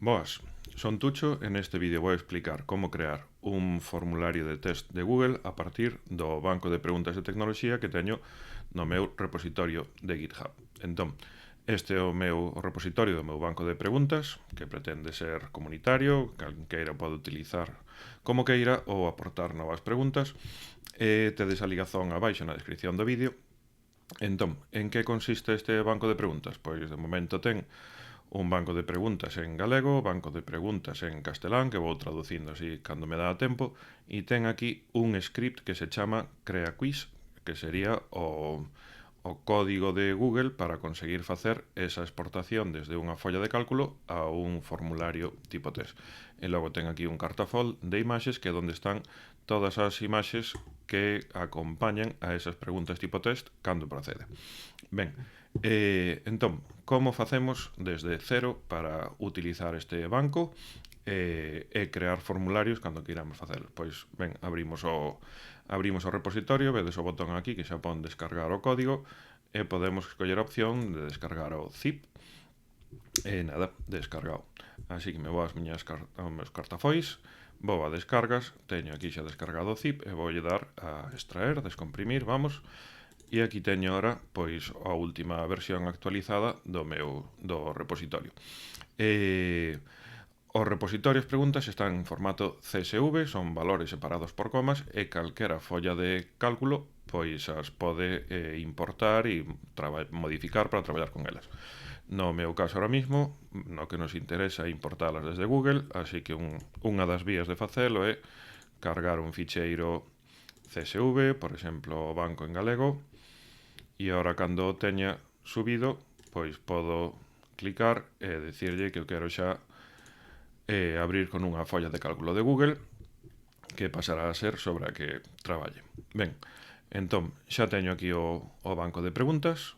Boas, son Tucho e neste vídeo vou explicar como crear un formulario de test de Google a partir do banco de preguntas de tecnoloxía que teño no meu repositorio de GitHub. Entón, este é o meu repositorio do meu banco de preguntas, que pretende ser comunitario, calqueira pode utilizar como queira ou aportar novas preguntas, e tedes a ligazón abaixo na descripción do vídeo. Entón, en que consiste este banco de preguntas? Pois de momento ten un banco de preguntas en galego, banco de preguntas en castelán, que vou traducindo así cando me dá tempo, e ten aquí un script que se chama CreaQuiz, que sería o código de Google para conseguir facer esa exportación desde unha folla de cálculo a un formulario tipo test. E logo ten aquí un cartafol de imaxes que é onde están todas as imaxes que acompañan a esas preguntas tipo test cando procede. Ben, entón, como facemos desde cero para utilizar este banco e crear formularios cando queiramos facelo? Pois, ben, abrimos o repositorio, vedes o botón aquí que xa pon descargar o código e podemos escoller a opción de descargar o zip e nada, descargado. Así que me vou aos meus cartafois, vou a descargas, teño aquí xa descargado o zip e voulle dar a extraer, descomprimir, vamos. E aquí teño ahora pois a última versión actualizada do repositorio. Os repositorios preguntas están en formato CSV, son valores separados por comas e calquera folla de cálculo pois as pode importar e modificar para traballar con elas. No meu caso ahora mismo, no que nos interesa importalas desde Google, así que unha das vías de facelo é cargar un ficheiro CSV, por exemplo, o banco en galego, e agora cando o teña subido, pois podo clicar e dicirlle que eu quero xa abrir con unha folla de cálculo de Google que pasará a ser sobre a que traballe. Ben, entón, xa teño aquí o banco de preguntas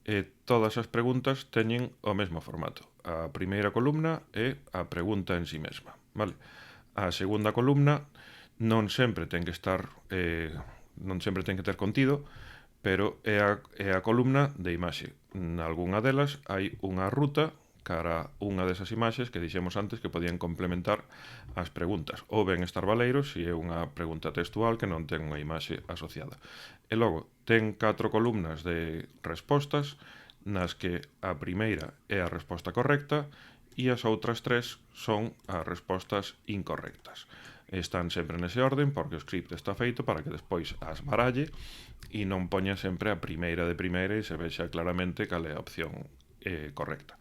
e todas as preguntas teñen o mesmo formato. A primeira columna é a pregunta en sí mesma, vale? A segunda columna non sempre ten que estar non sempre ten que ter contido, pero é a columna de imaxe. Nalgúna delas hai unha ruta cara unha desas imaxes que dixemos antes que podían complementar as preguntas, ou ben estar valeiros se é unha pregunta textual que non ten unha imaxe asociada. E logo, ten 4 columnas de respostas nas que a primeira é a resposta correcta e as outras 3 son as respostas incorrectas. Están sempre nese orden porque o script está feito para que despois as baralle e non poña sempre a primeira de primeira e se vexa claramente cal é a opción correcta.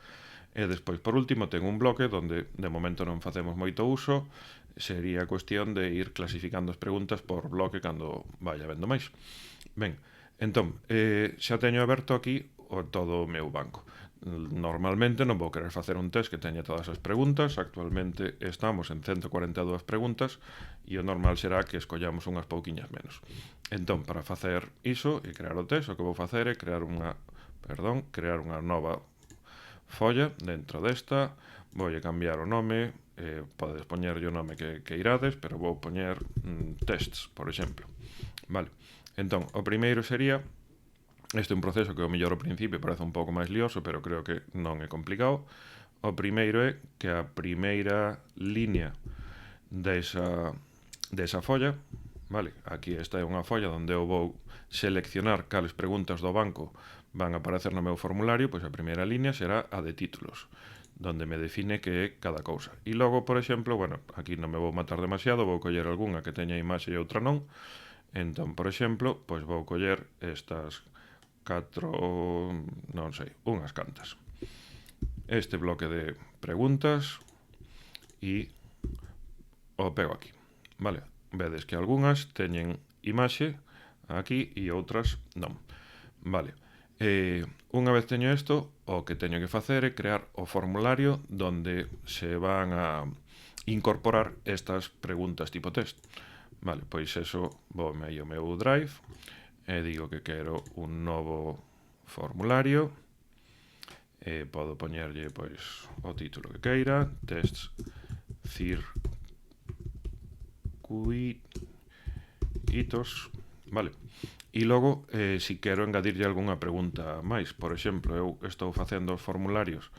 E despois, por último, ten un bloque donde de momento non facemos moito uso, sería cuestión de ir clasificando as preguntas por bloque cando vaya vendo máis. Ben, entón, xa teño aberto aquí todo o meu banco. Normalmente non vou querer facer un test que teña todas as preguntas, actualmente estamos en 142 preguntas e o normal será que escollamos unhas pouquiñas menos. Entón, para facer iso e crear o test, o que vou facer é crear unha nova folla dentro desta, voulle cambiar o nome, podes poñerlle o nome que irades, pero vou poñer tests, por exemplo. Vale, entón, o primeiro sería. Este é un proceso que ao mellor ao principio parece un pouco máis lioso, pero creo que non é complicado. O primeiro é que a primeira línea desa folla, vale, aquí esta é unha folla onde eu vou seleccionar cales preguntas do banco van a aparecer no meu formulario, pois a primeira línea será a de títulos, donde me define que é cada cousa. E logo, por exemplo, bueno, aquí non me vou matar demasiado, vou coller algunha que teña imaxe e outra non. Entón, por exemplo, pois vou coller estas 4, non sei, unhas cantas. Este bloque de preguntas e o pego aquí, vale? Vedes que algunhas teñen imaxe aquí e outras non, vale? Unha vez teño isto, o que teño que facer é crear o formulario donde se van a incorporar estas preguntas tipo test. Vale, pois eso, voume aí ao meu Drive e digo que quero un novo formulario e podo poñerlle pois o título que queira, tests circuitos, vale. E logo, si quero engadirlle algunha pregunta máis, por exemplo, eu estou facendo os formularios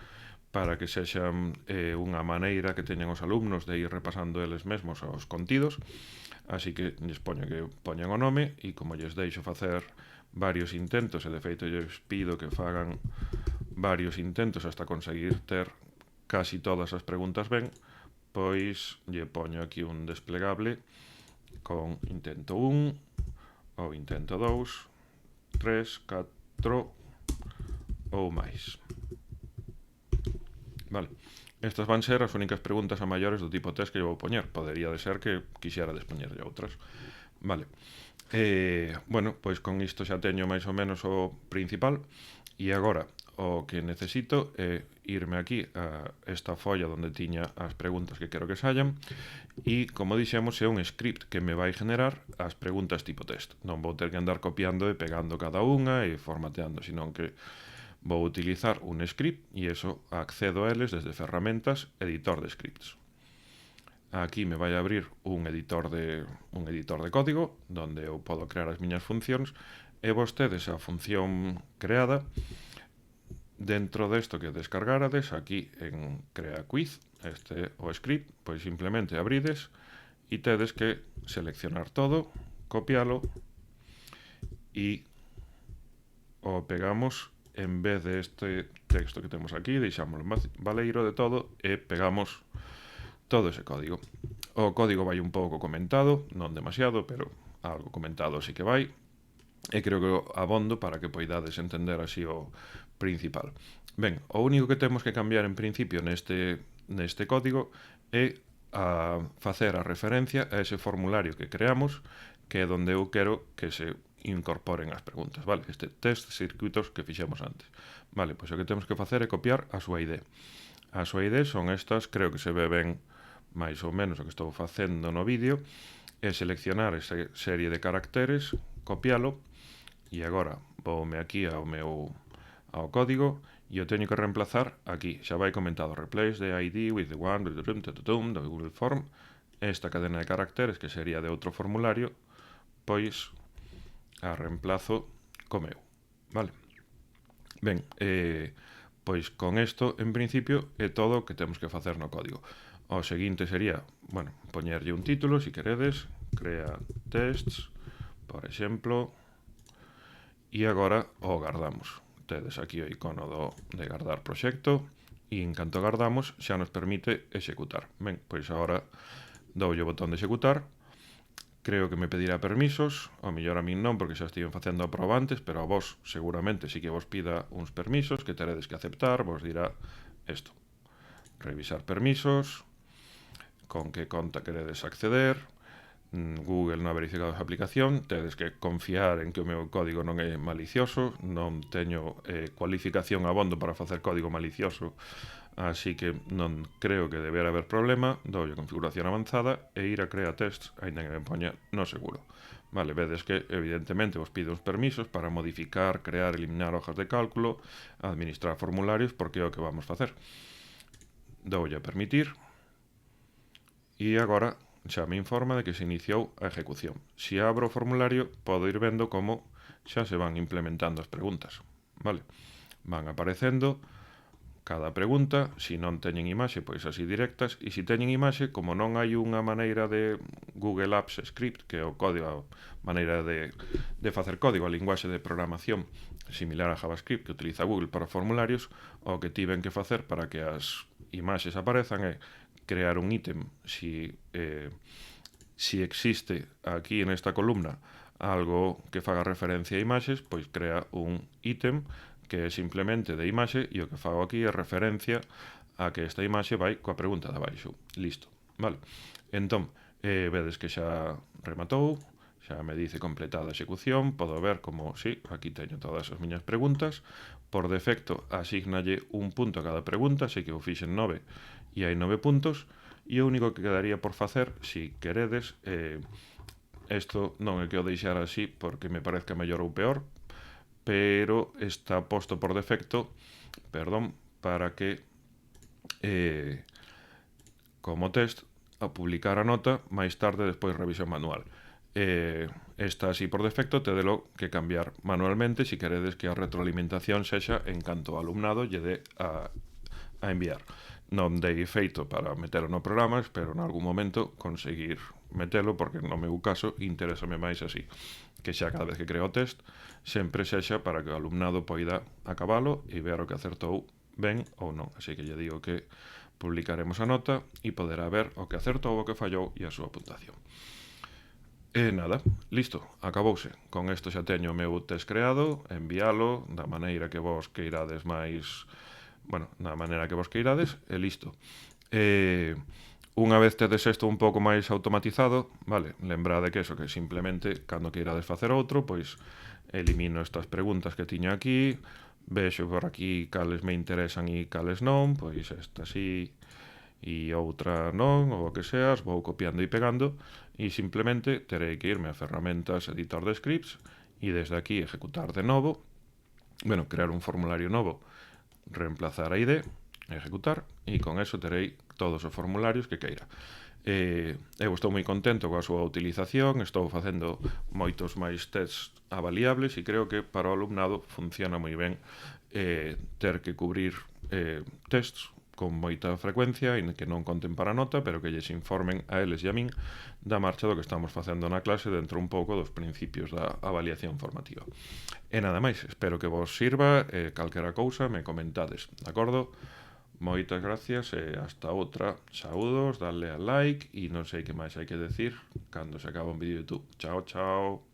para que sexan unha maneira que teñan os alumnos de ir repasando eles mesmos os contidos. Así que lles poño que poñan o nome e como lles deixo facer varios intentos e de feito lles pido que fagan varios intentos hasta conseguir ter casi todas as preguntas ben, pois lle poño aquí un desplegable con intento 1 ou intento 2, 3, 4 ou máis. Vale. Estas van ser as únicas preguntas a maiores do tipo test que eu vou poñer. Podería de ser que quixera despoñerlle outras. Vale. Bueno, pois con isto xa teño máis ou menos o principal. E agora o que necesito é irme aquí a esta folla onde tiña as preguntas que quero que saian e, como dixemos, é un script que me vai generar as preguntas tipo test. Non vou ter que andar copiando e pegando cada unha e formateando, senón que vou utilizar un script e eso accedo a eles desde ferramentas editor de scripts. Aquí me vai a abrir un editor de código onde eu podo crear as miñas funcións e vostedes a función creada dentro desto que descargárades aquí en Crea Quiz, este o script, pois simplemente abrides e tedes que seleccionar todo, copialo e o pegamos en vez de este texto que temos aquí, deixámoslo baleiro de todo e pegamos todo ese código. O código vai un pouco comentado, non demasiado, pero algo comentado sí que vai, e creo que abondo para que poidades entender así o principal. Ben, o único que temos que cambiar en principio neste código é a facer a referencia a ese formulario que creamos, que é onde eu quero que se incorporen as preguntas, vale? Este test circuitos que fixemos antes. Vale, pois o que temos que facer é copiar a súa ID. A súa ID son estas, creo que se ve ben máis ou menos o que estou facendo no vídeo, é seleccionar esa serie de caracteres, copialo, e agora voume aquí ao código e o teño que reemplazar aquí. Xa vai comentado, replace the ID with the one the Google Form, esta cadena de caracteres que sería de outro formulario, pois a reemplazo co meu, vale? Ben, pois con isto, en principio, é todo o que temos que facer no código. O seguinte sería, bueno, poñerlle un título, si queredes, crea tests, por exemplo, e agora o guardamos. Tedes aquí o icono de guardar proxecto, e en canto guardamos xa nos permite executar. Ben, pois agora doulle o botón de executar. Creo que me pedirá permisos, ao mellor a min non, porque xa estiven facendo a proba antes, pero a vos seguramente sí que vos pida uns permisos que teredes que aceptar, vos dirá isto. Revisar permisos, con que conta queredes acceder, Google non ha verificado a aplicación, tedes que confiar en que o meu código non é malicioso, non teño cualificación abondo para facer código malicioso, así que non creo que debera haber problema. Doulle configuración avanzada e ir a crear tests, aínda que me poña no seguro. Vale, vedes que evidentemente vos pide uns permisos para modificar, crear, eliminar hojas de cálculo, administrar formularios, porque é o que vamos facer. Doulle a permitir e agora xa me informa de que se iniciou a ejecución. Se abro o formulario, podo ir vendo como xa se van implementando as preguntas. Vale? Van aparecendo cada pregunta, se non teñen imaxe, pois así directas, e se teñen imaxe, como non hai unha maneira de Google Apps Script, que é o código, a maneira de facer código, a linguaxe de programación similar a JavaScript que utiliza Google para formularios, o que tiven que facer para que as imaxes aparezan é crear un ítem si existe aquí en esta columna algo que faga referencia a imaxes, pois crea un ítem que é simplemente de imaxe e o que fago aquí é referencia a que esta imaxe vai coa pregunta de abaixo. Listo, vale? Entón, vedes que xa rematou, xa me dice completada a execución, podo ver como, sí, aquí teño todas as miñas preguntas, por defecto asignalle un punto a cada pregunta, sei que eu fixen 9 e hai 9 puntos, e o único que quedaría por facer, si queredes, isto non é que o deixar así porque me parezca mellor ou peor, pero está posto por defecto, para que como test a publicar a nota máis tarde despois revisión manual. Está así por defecto, tedelo que cambiar manualmente se queredes que a retroalimentación sexa en canto ao alumnado lle dé a a enviar. Non dei feito para metelo no programa, espero en algún momento conseguir metelo, porque no meu caso interésame máis así, que xa cada vez que creo o test sempre sexa para que o alumnado poida acabalo e ver o que acertou ben ou non. Así que lle digo que publicaremos a nota e poderá ver o que acertou, o que fallou e a súa puntuación. E nada, listo, acabouse. Con isto xa teño o meu test creado, envialo da maneira que vos queirades máis, bueno, da maneira que vos queirades, e listo. Unha vez tedes isto un pouco máis automatizado, vale, lembrade que eso, que simplemente cando queirades facer outro, pois elimino estas preguntas que tiño aquí, vexo por aquí cales me interesan e cales non, pois esta sí e outra non, ou o que seas, vou copiando e pegando, e simplemente terei que irme a ferramentas editor de scripts e desde aquí ejecutar de novo, bueno, crear un formulario novo, reemplazar a ID, ejecutar, e con eso terei todos os formularios que queira. Eu estou moi contento coa súa utilización, estou facendo moitos máis tests avaliables e creo que para o alumnado funciona moi ben ter que cubrir tests con moita frecuencia e que non conten para nota, pero que lles informen a eles e a min da marcha do que estamos facendo na clase dentro un pouco dos principios da avaliación formativa. E nada máis, espero que vos sirva, calquera cousa me comentades, de acordo? Moitas gracias e hasta outra. Saúdos, dadle a like e non sei que máis hai que decir cando se acaba un vídeo de YouTube. Chao, chao.